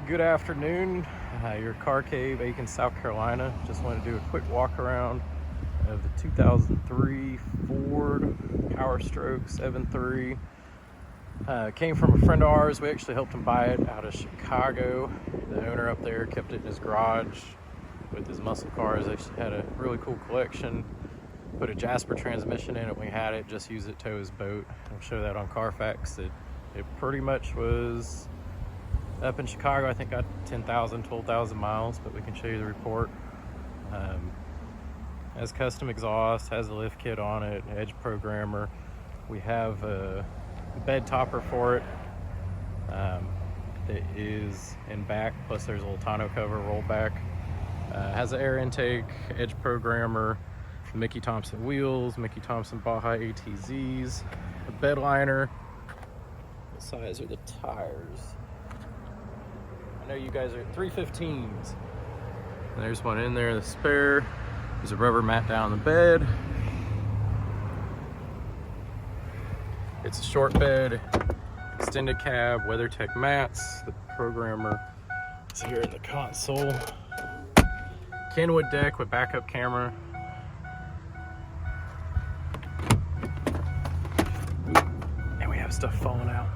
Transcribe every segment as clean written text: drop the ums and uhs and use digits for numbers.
Good afternoon, your car cave, Aiken, South Carolina. Just want to do a quick walk around of the 2003 Ford Power Stroke 7.3. Came from a friend of ours. We actually helped him buy it out of Chicago. The owner up there kept it in his garage with his muscle cars. Actually had a really cool collection. Put a Jasper transmission in it when we had it, just used it to tow his boat. I'll show that on Carfax. It pretty much was up in Chicago, I think got 10,000, 12,000 miles, but we can show you the report. Has custom exhaust, has a lift kit on it, edge programmer. We have a bed topper for it that is in back, plus there's a little tonneau cover roll back. Has an air intake, edge programmer, Mickey Thompson Wheels, Mickey Thompson Baja ATZs, a bed liner. What size are the tires? I know you guys are 315s. And there's one in there, the spare. There's a rubber mat down the bed. It's a short bed, extended cab, WeatherTech mats. The programmer is here in the console. Kenwood deck with backup camera. And we have stuff falling out.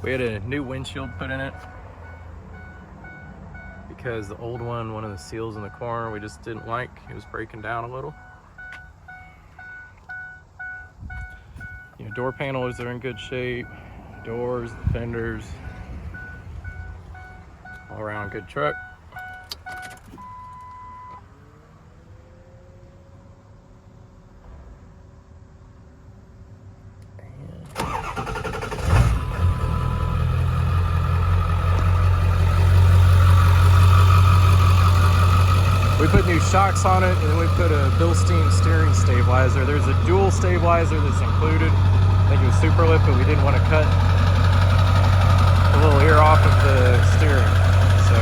We had a new windshield put in it because the old one of the seals in the corner, we just didn't like. It was breaking down a little. You know, door panels are in good shape. Doors, the fenders, all around good truck. We put new shocks on it, and then we put a Bilstein Steering Stabilizer. There's a dual stabilizer that's included. I think it was super lip, but we didn't want to cut the little ear off of the steering. So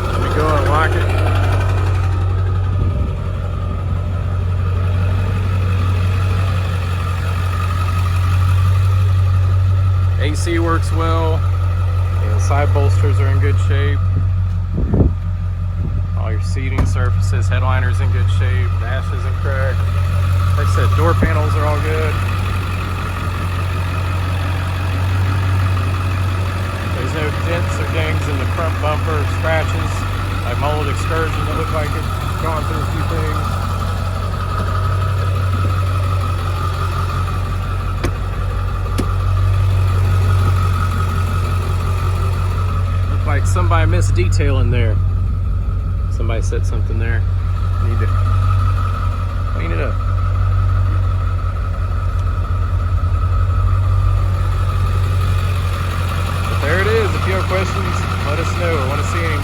let me go unlock it. AC works well. The side bolsters are in good shape. All your seating surfaces, headliner's in good shape. Dash isn't cracked. Like I said, door panels are all good. There's no dents or dings in the front bumper, scratches. Like my old Excursion that looked like it's gone through a few things. Like somebody missed detail in there. Somebody said something there. Need to clean it up. But there it is. If you have questions, let us know. I want to see any